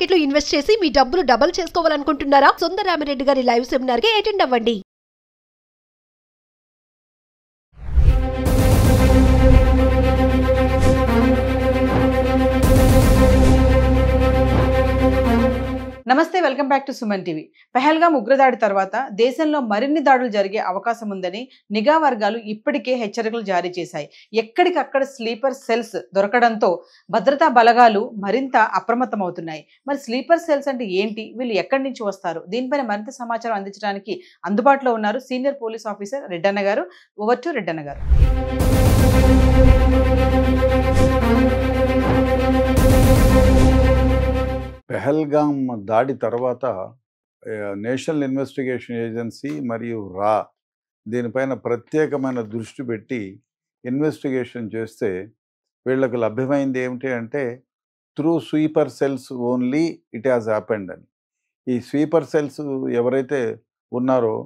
Market లో invest చేసి మీ డబ్బులు డబుల్ చేసుకోవాలనుకుంటున్నారా? సుందరరామిరెడ్డి గారి లైవ్ సెమినార్ కి అటెండ్ అవ్వండి. నమస్తే, welcome back to Suman TV. Pahalgam ఉగ్రదాడి తర్వాత దేశంలో మరిన్ని దాడులు జరిగే అవకాశం ఉందని నిఘా వర్గాలు ఇప్పటికే హెచ్చరికలు జారీ చేశాయి. ఎక్కడికక్కడ స్లీపర్ సెల్స్ దొరకడంతో భద్రతా బలగాలు మరింత అప్రమత్తమవుతున్నాయి. మరి స్లీపర్ సెల్స్ అంటే ఏంటి, వీళ్ళు ఎక్కడి నుంచి వస్తారు, దీనిపైన మరింత సమాచారం అందించడానికి అందుబాటులో ఉన్నారు సీనియర్ పోలీస్ ఆఫీసర్ రెడ్డన్న గారు. ఓవర్ టు రెడ్డన్న గారు. పెహల్గామ్ దాడి తర్వాత నేషనల్ ఇన్వెస్టిగేషన్ ఏజెన్సీ మరియు రా దీనిపైన ప్రత్యేకమైన దృష్టి పెట్టి ఇన్వెస్టిగేషన్ చేస్తే వీళ్ళకు లభ్యమైంది ఏమిటి అంటే through sweeper cells only it has happened అని. ఈ స్వీపర్ సెల్స్ ఎవరైతే ఉన్నారో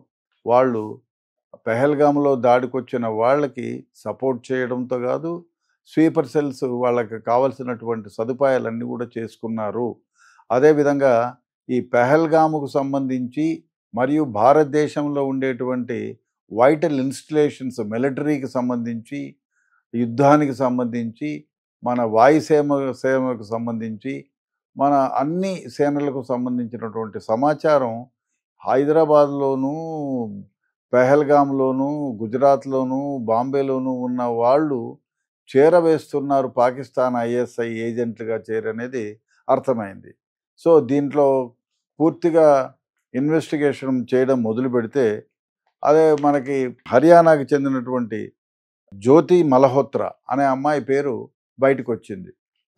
వాళ్ళు పెహల్గామ్లో దాడికొచ్చిన వాళ్ళకి సపోర్ట్ చేయడంతో కాదు, స్వీపర్ సెల్స్ వాళ్ళకి కావలసినటువంటి సదుపాయాలన్నీ కూడా చేసుకున్నారు. అదేవిధంగా ఈ పెహల్గాముకు సంబంధించి మరియు భారతదేశంలో ఉండేటువంటి వైటల్ ఇన్స్టలేషన్స్, మిలిటరీకి సంబంధించి, యుద్ధానికి సంబంధించి, మన సేవకు సంబంధించి, మన అన్ని సేనలకు సంబంధించినటువంటి సమాచారం హైదరాబాద్లోనూ, పెహల్గామ్లోనూ, గుజరాత్లోనూ, బాంబేలోనూ ఉన్న వాళ్ళు చేరవేస్తున్నారు పాకిస్తాన్ ఐఎస్ఐ ఏజెంట్లుగా చేరనేది అర్థమైంది. సో దీంట్లో పూర్తిగా ఇన్వెస్టిగేషన్ చేయడం మొదలు పెడితే అదే మనకి హర్యానాకి చెందినటువంటి జ్యోతి మల్హోత్రా అనే అమ్మాయి పేరు బయటకు వచ్చింది.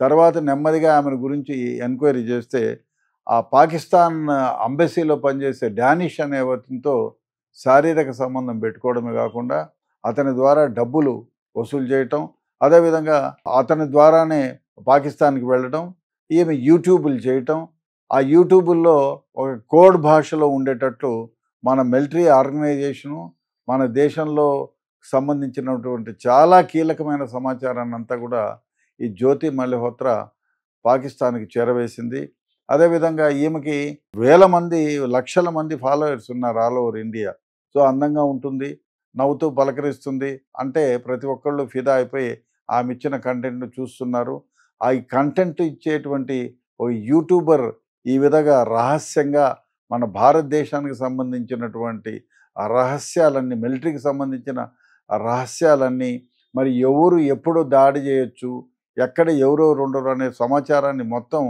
తర్వాత నెమ్మదిగా ఆమెను గురించి ఎంక్వైరీ చేస్తే ఆ పాకిస్తాన్ అంబెసీలో పనిచేసే డానిష్ అనే అతనితో శారీరక సంబంధం పెట్టుకోవడమే కాకుండా అతని ద్వారా డబ్బులు వసూలు చేయటం, అదేవిధంగా అతని ద్వారానే పాకిస్తాన్కి వెళ్ళడం, ఈమె యూట్యూబులు చేయటం, ఆ యూట్యూబుల్లో ఒక కోడ్ భాషలో ఉండేటట్లు మన మిలిటరీ ఆర్గనైజేషను, మన దేశంలో సంబంధించినటువంటి చాలా కీలకమైన సమాచారాన్ని అంతా కూడా ఈ జ్యోతి మల్హోత్రా పాకిస్తాన్కి చేరవేసింది. అదేవిధంగా ఈమెకి లక్షల మంది ఫాలోవర్స్ ఉన్నారు ఆల్ ఓవర్ ఇండియా. సో అందంగా ఉంటుంది, నవ్వుతూ పలకరిస్తుంది, అంటే ప్రతి ఒక్కళ్ళు ఫిదా అయిపోయి ఆమె ఇచ్చిన కంటెంట్ను చూస్తున్నారు. ఆ ఈ కంటెంట్ ఇచ్చేటువంటి ఒక యూట్యూబర్ ఈ విధంగా రహస్యంగా మన భారతదేశానికి సంబంధించినటువంటి ఆ రహస్యాలన్నీ, మిలిటరీకి సంబంధించిన ఆ రహస్యాలన్నీ, మరి ఎవరు ఎప్పుడు దాడి చేయొచ్చు, ఎక్కడ ఎవరో ఉండరు అనే సమాచారాన్ని మొత్తం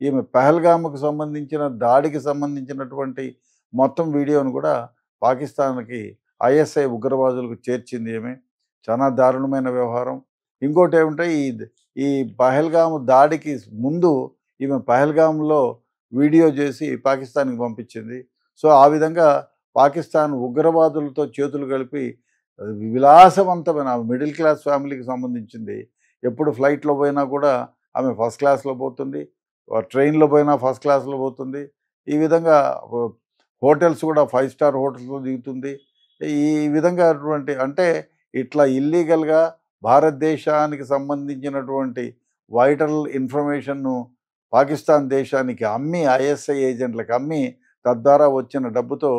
ఈమె పెహల్గామ్కు సంబంధించిన దాడికి సంబంధించినటువంటి మొత్తం వీడియోను కూడా పాకిస్తాన్కి ఐఎస్ఐ ఉగ్రవాదులకు చేర్చింది. ఈమె చాలా దారుణమైన వ్యవహారం. ఇంకోటి ఏమంటే ఈ పహల్గామ్ దాడికి ముందు ఈమె పహల్గామ్లో వీడియో చేసి పాకిస్తాన్కి పంపించింది. సో ఆ విధంగా పాకిస్తాన్ ఉగ్రవాదులతో చేతులు కలిపి విలాసవంతమైన మిడిల్ క్లాస్ ఫ్యామిలీకి సంబంధించింది. ఎప్పుడు ఫ్లైట్లో పోయినా కూడా ఆమె ఫస్ట్ క్లాస్లో పోతుంది, ట్రైన్లో పోయినా ఫస్ట్ క్లాస్లో పోతుంది. ఈ విధంగా హోటల్స్ కూడా 5 స్టార్ హోటల్స్లో దిగుతుంది. ఈ విధంగా అంటే ఇట్లా ఇల్లీగల్గా భారతదేశానికి సంబంధించినటువంటి వైటల్ ఇన్ఫర్మేషన్ను పాకిస్తాన్ దేశానికి అమ్మి, ఐఎస్ఐ ఏజెంట్లకు అమ్మి, తద్వారా వచ్చిన డబ్బుతో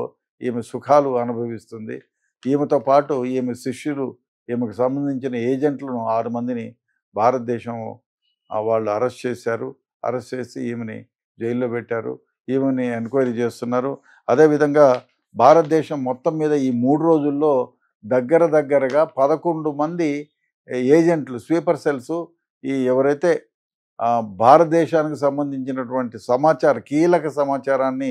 ఈమె సుఖాలు అనుభవిస్తుంది. ఈమెతో పాటు ఈమె శిష్యులు, ఈమెకు సంబంధించిన ఏజెంట్లను 6 మందిని భారతదేశం వాళ్ళు అరెస్ట్ చేశారు. అరెస్ట్ చేసి ఈమెని జైల్లో పెట్టారు. ఈమెని ఎంక్వైరీ చేస్తున్నారు. అదేవిధంగా భారతదేశం మొత్తం మీద ఈ 3 రోజుల్లో దగ్గరగా 11 మంది ఏజెంట్లు, స్వీపర్ సెల్స్, ఈ ఎవరైతే భారతదేశానికి సంబంధించినటువంటి కీలక సమాచారాన్ని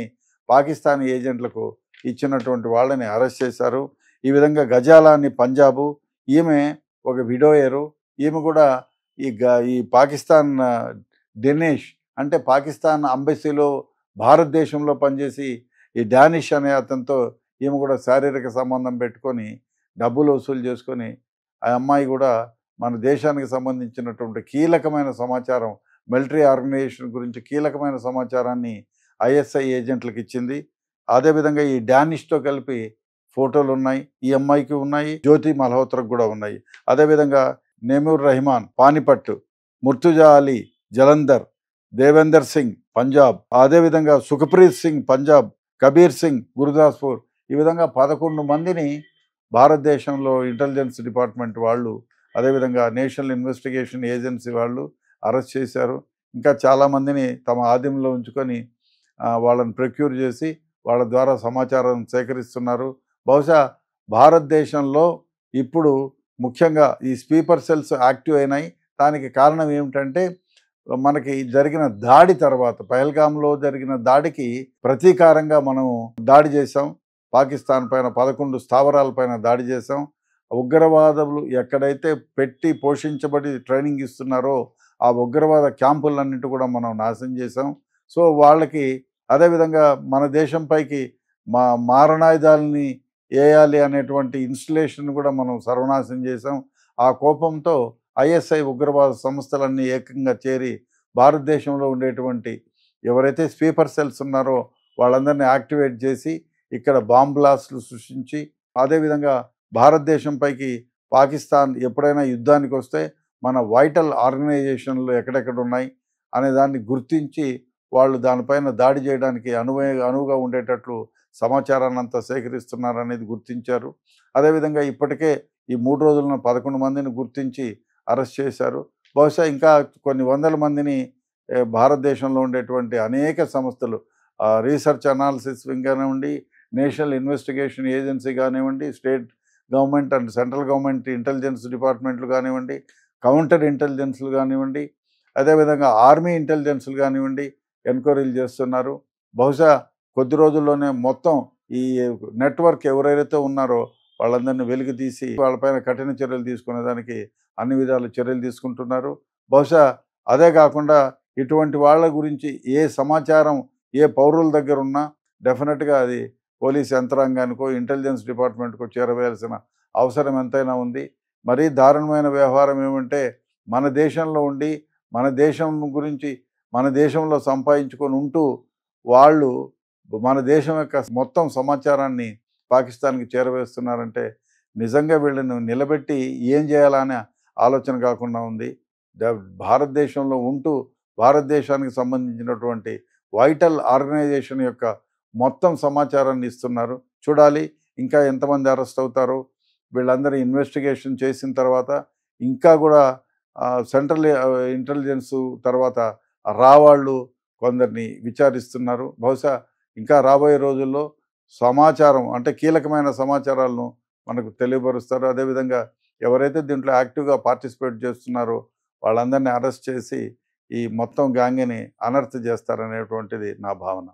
పాకిస్తాన్ ఏజెంట్లకు ఇచ్చినటువంటి వాళ్ళని అరెస్ట్ చేశారు. ఈ విధంగా గజాలాని పంజాబు, ఈమె ఒక విడోయరు. ఈమె కూడా ఈ పాకిస్తాన్ దినేష్ అంటే పాకిస్తాన్ అంబెసీలో భారతదేశంలో పనిచేసి ఈ డానిష్ అనే అతనితో ఈమె కూడా శారీరక సంబంధం పెట్టుకొని డబ్బులు వసూలు చేసుకొని, ఆ అమ్మాయి కూడా మన దేశానికి సంబంధించినటువంటి కీలకమైన సమాచారం, మిలిటరీ ఆర్గనైజేషన్ గురించి కీలకమైన సమాచారాన్ని ఐఎస్ఐ ఏజెంట్లకు ఇచ్చింది. అదేవిధంగా ఈ డానిష్తో కలిపి ఫోటోలు ఉన్నాయి, ఈ అమ్మాయికి ఉన్నాయి, జ్యోతి మల్హోత్రకు కూడా ఉన్నాయి. అదేవిధంగా నెమూర్ రెహమాన్ పానిపట్టు, ముర్తుజా అలీ జలంధర్, దేవేందర్ సింగ్ పంజాబ్, అదేవిధంగా సుఖప్రీత్ సింగ్ పంజాబ్, కబీర్ సింగ్ గురుదాస్పూర్, ఈ విధంగా 11 మందిని భారతదేశంలో ఇంటెలిజెన్స్ డిపార్ట్మెంట్ వాళ్ళు, అదేవిధంగా నేషనల్ ఇన్వెస్టిగేషన్ ఏజెన్సీ వాళ్ళు అరెస్ట్ చేశారు. ఇంకా చాలామందిని తమ ఆధీనంలో ఉంచుకొని వాళ్ళని ప్రొక్యూర్ చేసి వాళ్ళ ద్వారా సమాచారం సేకరిస్తున్నారు. బహుశా భారతదేశంలో ఇప్పుడు ముఖ్యంగా ఈ స్లీపర్ సెల్స్ యాక్టివ్ అయినాయి. దానికి కారణం ఏమిటంటే మనకి జరిగిన దాడి తర్వాత, పహల్గామ్లో జరిగిన దాడికి ప్రతీకారంగా మనం దాడి చేసాం. పాకిస్తాన్ పైన 11 స్థావరాలపైన దాడి చేసాం. ఉగ్రవాదులు ఎక్కడైతే పెట్టి పోషించబడి ట్రైనింగ్ ఇస్తున్నారో ఆ ఉగ్రవాద క్యాంపులన్నింటి కూడా మనం నాశనం చేసాం. సో వాళ్ళకి అదేవిధంగా మన దేశంపైకి మారణాయుధాలని వేయాలి అనేటువంటి ఇన్స్టలేషన్ కూడా మనం సర్వనాశనం చేసాం. ఆ కోపంతో ఐఎస్ఐ ఉగ్రవాద సంస్థలన్నీ ఏకంగా చేరి భారతదేశంలో ఉండేటువంటి ఎవరైతే స్లీపర్ సెల్స్ ఉన్నారో వాళ్ళందరినీ యాక్టివేట్ చేసి ఇక్కడ బాంబ్ బ్లాస్ట్లు సృష్టించి, అదేవిధంగా భారతదేశంపైకి పాకిస్తాన్ ఎప్పుడైనా యుద్ధానికి వస్తే మన వైటల్ ఆర్గనైజేషన్లు ఎక్కడెక్కడ ఉన్నాయి అనే దాన్ని గుర్తించి వాళ్ళు దానిపైన దాడి చేయడానికి అనువుగా ఉండేటట్లు సమాచారాన్ని అంతా సేకరిస్తున్నారనేది గుర్తించారు. అదేవిధంగా ఇప్పటికే ఈ 3 రోజులను 11 మందిని గుర్తించి అరెస్ట్ చేశారు. బహుశా ఇంకా కొన్ని వందల మందిని భారతదేశంలో ఉండేటువంటి అనేక సంస్థలు, రీసెర్చ్ అనాలిసిస్ వింగ్ కానివ్వండి, నేషనల్ ఇన్వెస్టిగేషన్ ఏజెన్సీ కానివ్వండి, state government and central government intelligence డిపార్ట్మెంట్లు కానివ్వండి, కౌంటర్ ఇంటెలిజెన్స్లు కానివ్వండి, అదేవిధంగా ఆర్మీ ఇంటెలిజెన్స్లు కానివ్వండి ఎంక్వైరీలు చేస్తున్నారు. బహుశా కొద్ది రోజుల్లోనే మొత్తం ఈ నెట్వర్క్ ఎవరైతే ఉన్నారో వాళ్ళందరినీ వెలికి తీసి వాళ్ళపైన కఠిన చర్యలు తీసుకునేదానికి అన్ని విధాల చర్యలు తీసుకుంటున్నారు. బహుశా అదే కాకుండా ఇటువంటి వాళ్ళ గురించి ఏ సమాచారం ఏ పౌరుల దగ్గర ఉన్నా డెఫినెట్గా అది పోలీస్ యంత్రాంగానికో ఇంటెలిజెన్స్ డిపార్ట్మెంట్కో చేరవేయాల్సిన అవసరం ఎంతైనా ఉంది. మరీ దారుణమైన వ్యవహారం ఏమంటే మన దేశంలో ఉండి మన దేశం గురించి మన దేశంలో సంపాదించుకొని ఉంటూ వాళ్ళు మన దేశం యొక్క మొత్తం సమాచారాన్ని పాకిస్తాన్కి చేరవేస్తున్నారంటే నిజంగా వీళ్ళని నిలబెట్టి ఏం చేయాలనే ఆలోచన కాకుండా ఉంది. భారతదేశంలో ఉంటూ భారతదేశానికి సంబంధించినటువంటి వైటల్ ఆర్గనైజేషన్ యొక్క మొత్తం సమాచారాన్ని ఇస్తున్నారు. చూడాలి ఇంకా ఎంతమంది అరెస్ట్ అవుతారో. వీళ్ళందరూ ఇన్వెస్టిగేషన్ చేసిన తర్వాత ఇంకా కూడా సెంట్రల్ ఇంటెలిజెన్స్ తర్వాత రావాళ్ళు కొందరిని విచారిస్తున్నారు. బహుశా ఇంకా రాబోయే రోజుల్లో సమాచారం అంటే కీలకమైన సమాచారాలను మనకు తెలియపరుస్తారు. అదేవిధంగా ఎవరైతే దీంట్లో యాక్టివ్గా పార్టిసిపేట్ చేస్తున్నారో వాళ్ళందరినీ అరెస్ట్ చేసి ఈ మొత్తం గ్యాంగ్ని అనర్త్ చేస్తారనేటువంటిది నా భావన.